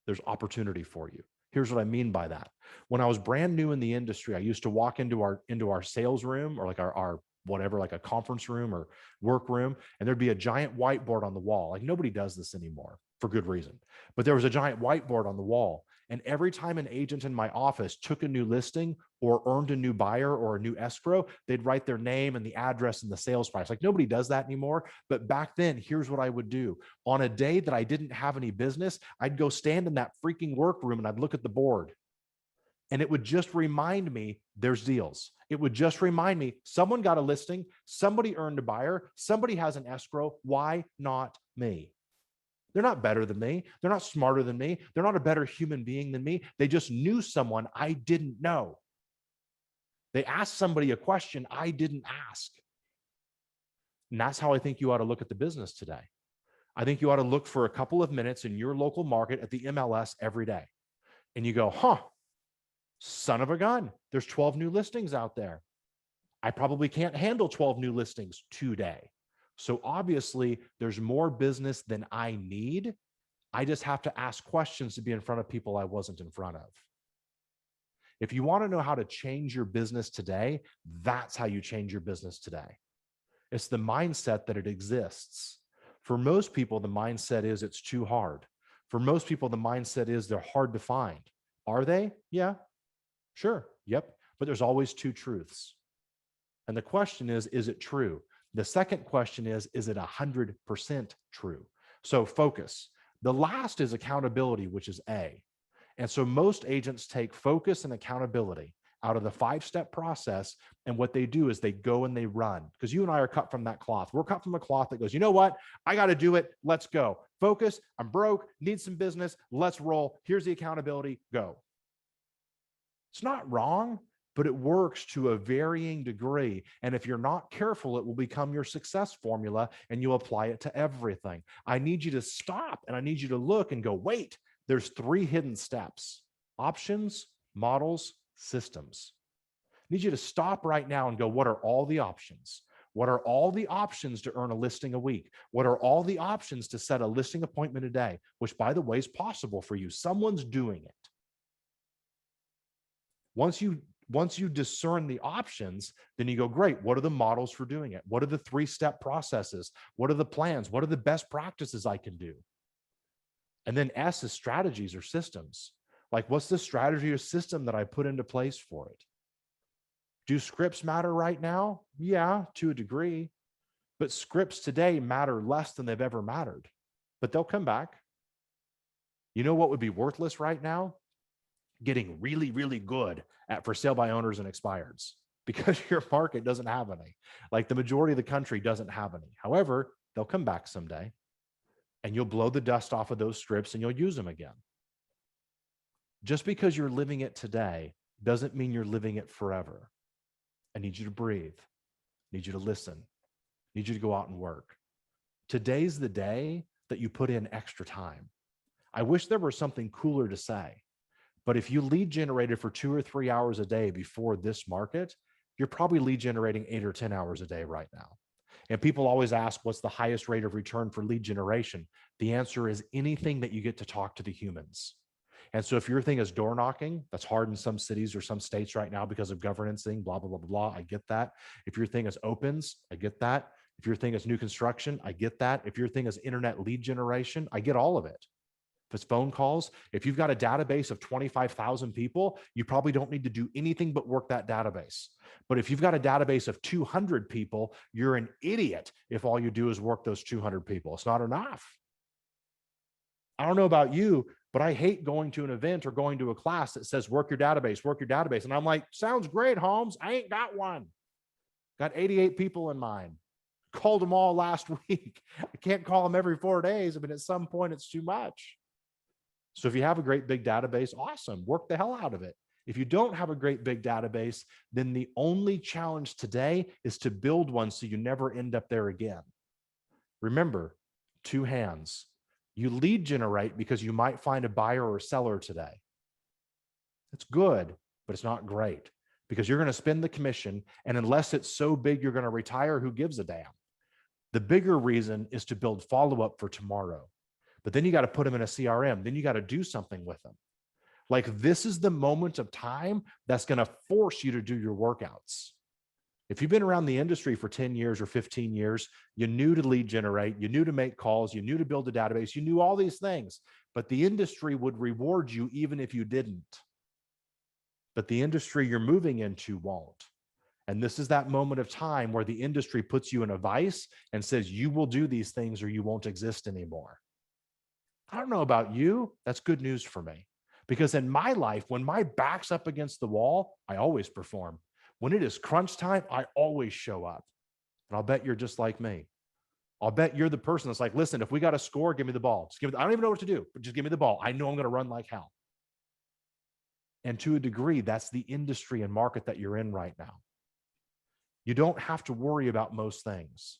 D: there's opportunity for you. Here's what I mean by that. When I was brand new in the industry, I used to walk into our sales room, or like our whatever, like a conference room or work room, and there'd be a giant whiteboard on the wall. Like nobody does this anymore for good reason. But there was a giant whiteboard on the wall. And every time an agent in my office took a new listing or earned a new buyer or a new escrow, they'd write their name and the address and the sales price. Like nobody does that anymore. But back then, here's what I would do. On a day that I didn't have any business, I'd go stand in that freaking workroom and I'd look at the board. And it would just remind me there's deals. It would just remind me someone got a listing, somebody earned a buyer, somebody has an escrow. Why not me? They're not better than me. They're not smarter than me. They're not a better human being than me. They just knew someone I didn't know. They asked somebody a question I didn't ask. And that's how I think you ought to look at the business today. I think you ought to look for a couple of minutes in your local market at the MLS every day. And you go, son of a gun, there's 12 new listings out there. I probably can't handle 12 new listings today. So obviously there's more business than I need. I just have to ask questions to be in front of people I wasn't in front of. If you want to know how to change your business today, that's how you change your business today. It's the mindset that it exists. For most people, the mindset is it's too hard. For most people, the mindset is they're hard to find. Are they? Yeah, sure. Yep. But there's always 2 truths. And the question is it true? The second question is it 100% true? So focus. The last is accountability, which is A. And so most agents take focus and accountability out of the 5-step process. And what they do is they go and they run, because you and I are cut from that cloth. We're cut from a cloth that goes, you know what? I got to do it. Let's go. Focus. I'm broke. Need some business. Let's roll. Here's the accountability. Go. It's not wrong, but it works to a varying degree. And if you're not careful, it will become your success formula and you apply it to everything. I need you to stop and I need you to look and go, wait, there's 3 hidden steps: options, models, systems. I need you to stop right now and go, what are all the options? What are all the options to earn a listing a week? What are all the options to set a listing appointment a day? Which, by the way, is possible for you. Someone's doing it. Once you discern the options, then you go, great, what are the models for doing it? What are the 3-step processes? What are the plans? What are the best practices I can do? And then S is strategies or systems. Like, what's the strategy or system that I put into place for it? Do scripts matter right now? Yeah, to a degree. But scripts today matter less than they've ever mattered. But they'll come back. You know what would be worthless right now? Getting really, really good at for sale by owners and expireds, because your market doesn't have any. Like the majority of the country doesn't have any. However, they'll come back someday and you'll blow the dust off of those scripts and you'll use them again. Just because you're living it today doesn't mean you're living it forever. I need you to breathe. I need you to listen. I need you to go out and work. Today's the day that you put in extra time. I wish there was something cooler to say, but if you lead generated for 2 or 3 hours a day before this market, you're probably lead generating 8 or 10 hours a day right now. And people always ask, what's the highest rate of return for lead generation? The answer is anything that you get to talk to the humans. And so if your thing is door knocking, that's hard in some cities or some states right now because of governance thing, blah, blah, blah, blah, blah. I get that. If your thing is opens, I get that. If your thing is new construction, I get that. If your thing is internet lead generation, I get all of it. If it's phone calls, if you've got a database of 25,000 people, you probably don't need to do anything but work that database. But if you've got a database of 200 people, you're an idiot if all you do is work those 200 people. It's not enough. I don't know about you, but I hate going to an event or going to a class that says, work your database, work your database. And I'm like, sounds great, Holmes. I ain't got one. Got 88 people in mind. Called them all last week. I can't call them every 4 days. I mean, at some point it's too much. So if you have a great big database, awesome, work the hell out of it. If you don't have a great big database, then the only challenge today is to build one so you never end up there again. Remember, 2 hands. You lead generate because you might find a buyer or seller today. It's good, but it's not great because you're going to spend the commission. And unless it's so big you're going to retire, who gives a damn? The bigger reason is to build follow-up for tomorrow. But then you got to put them in a CRM. Then you got to do something with them. Like this is the moment of time that's going to force you to do your workouts. If you've been around the industry for 10 years or 15 years, you knew to lead generate, you knew to make calls, you knew to build a database, you knew all these things, but the industry would reward you even if you didn't. But the industry you're moving into won't. And this is that moment of time where the industry puts you in a vice and says, you will do these things or you won't exist anymore. I don't know about you. That's good news for me. Because in my life, when my back's up against the wall, I always perform. When it is crunch time, I always show up. And I'll bet you're just like me. I'll bet you're the person that's like, listen, if we got a score, give me the ball. Just give me, I don't even know what to do, but just give me the ball. I know I'm going to run like hell. And to a degree, that's the industry and market that you're in right now. You don't have to worry about most things.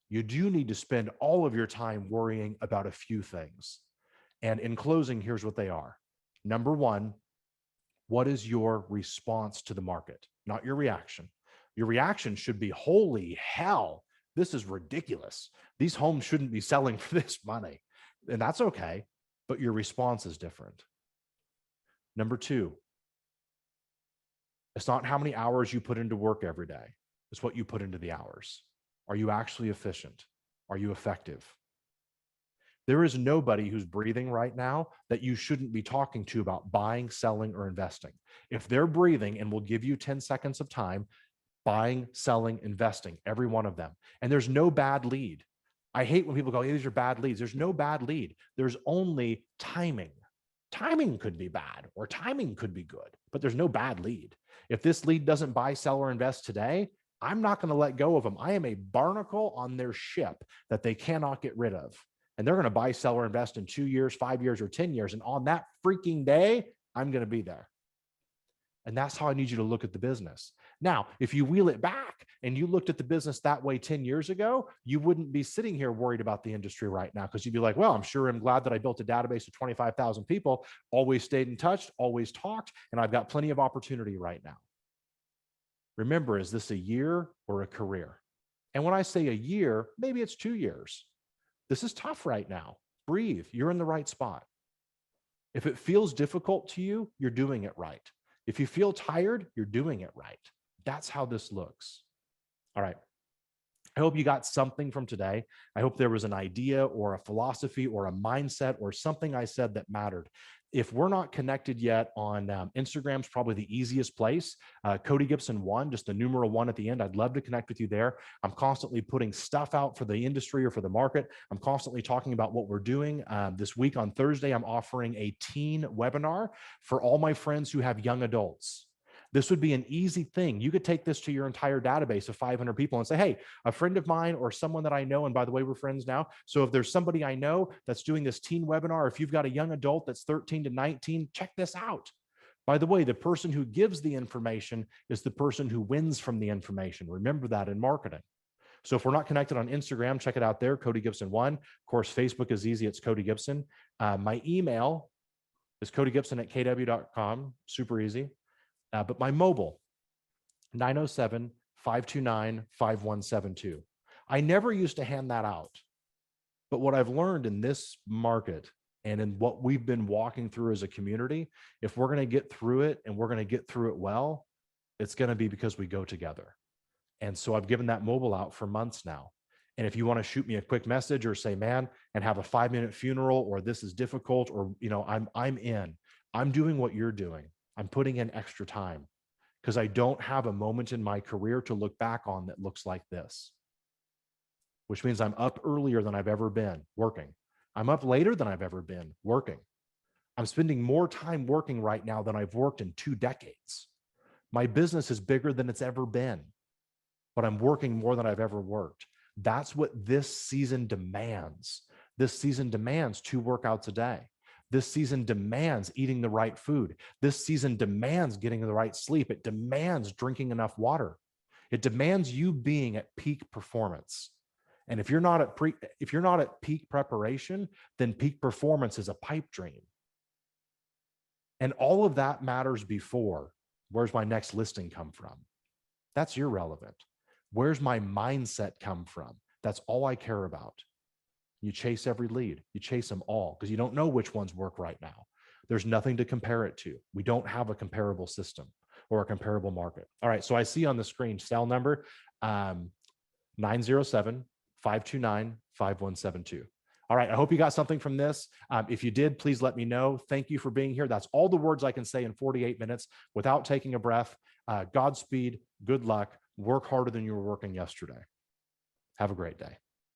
D: You do need to spend all of your time worrying about a few things. And in closing, here's what they are. Number one, what is your response to the market? Not your reaction. Your reaction should be, holy hell, this is ridiculous. These homes shouldn't be selling for this money. And that's okay, but your response is different. Number two, it's not how many hours you put into work every day. It's what you put into the hours. Are you actually efficient? Are you effective? There is nobody who's breathing right now that you shouldn't be talking to about buying, selling, or investing. If they're breathing and will give you 10 seconds of time, buying, selling, investing, every one of them. And there's no bad lead. I hate when people go, hey, these are bad leads. There's no bad lead. There's only timing. Timing could be bad or timing could be good, but there's no bad lead. If this lead doesn't buy, sell, or invest today, I'm not going to let go of them. I am a barnacle on their ship that they cannot get rid of. And they're going to buy, sell, or invest in 2 years, 5 years, or 10 years. And on that freaking day, I'm going to be there. And that's how I need you to look at the business. Now, if you wheel it back and you looked at the business that way 10 years ago, you wouldn't be sitting here worried about the industry right now because you'd be like, well, I'm glad that I built a database of 25,000 people, always stayed in touch, always talked, and I've got plenty of opportunity right now. Remember, is this a year or a career? And when I say a year, maybe it's 2 years. This is tough right now. Breathe. You're in the right spot. If it feels difficult to you, you're doing it right. If you feel tired, you're doing it right. That's how this looks. All right. I hope you got something from today. I hope there was an idea or a philosophy or a mindset or something I said that mattered. If we're not connected yet on Instagram's probably the easiest place. Cody Gibson 1, just the numeral 1 at the end. I'd love to connect with you there. I'm constantly putting stuff out for the industry or for the market. I'm constantly talking about what we're doing. This week on Thursday, I'm offering a teen webinar for all my friends who have young adults. This would be an easy thing. You could take this to your entire database of 500 people and say, hey, a friend of mine or someone that I know, and by the way, we're friends now. So if there's somebody I know that's doing this teen webinar, if you've got a young adult that's 13 to 19, check this out. By the way, the person who gives the information is the person who wins from the information. Remember that in marketing. So if we're not connected on Instagram, check it out there, Cody Gibson 1. Of course, Facebook is easy. It's Cody Gibson. My email is codygibson@kw.com. Super easy. But my mobile, 907-529-5172. I never used to hand that out. But what I've learned in this market and in what we've been walking through as a community, if we're going to get through it and we're going to get through it well, it's going to be because we go together. And so I've given that mobile out for months now. And if you want to shoot me a quick message or say, man, and have a 5-minute funeral, or this is difficult, or, I'm in, I'm doing what you're doing. I'm putting in extra time because I don't have a moment in my career to look back on that looks like this, which means I'm up earlier than I've ever been working. I'm up later than I've ever been working. I'm spending more time working right now than I've worked in 2 decades. My business is bigger than it's ever been, but I'm working more than I've ever worked. That's what this season demands. This season demands 2 workouts a day. This season demands eating the right food. This season demands getting the right sleep. It demands drinking enough water. It demands you being at peak performance. And if you're not at peak preparation, then peak performance is a pipe dream. And all of that matters before, where's my next listing come from? That's irrelevant. Where's my mindset come from? That's all I care about. You chase every lead. You chase them all because you don't know which ones work right now. There's nothing to compare it to. We don't have a comparable system or a comparable market. All right, so I see on the screen cell number 907-529-5172. All right, I hope you got something from this. If you did, please let me know. Thank you for being here. That's all the words I can say in 48 minutes without taking a breath. Godspeed, good luck, work harder than you were working yesterday. Have a great day.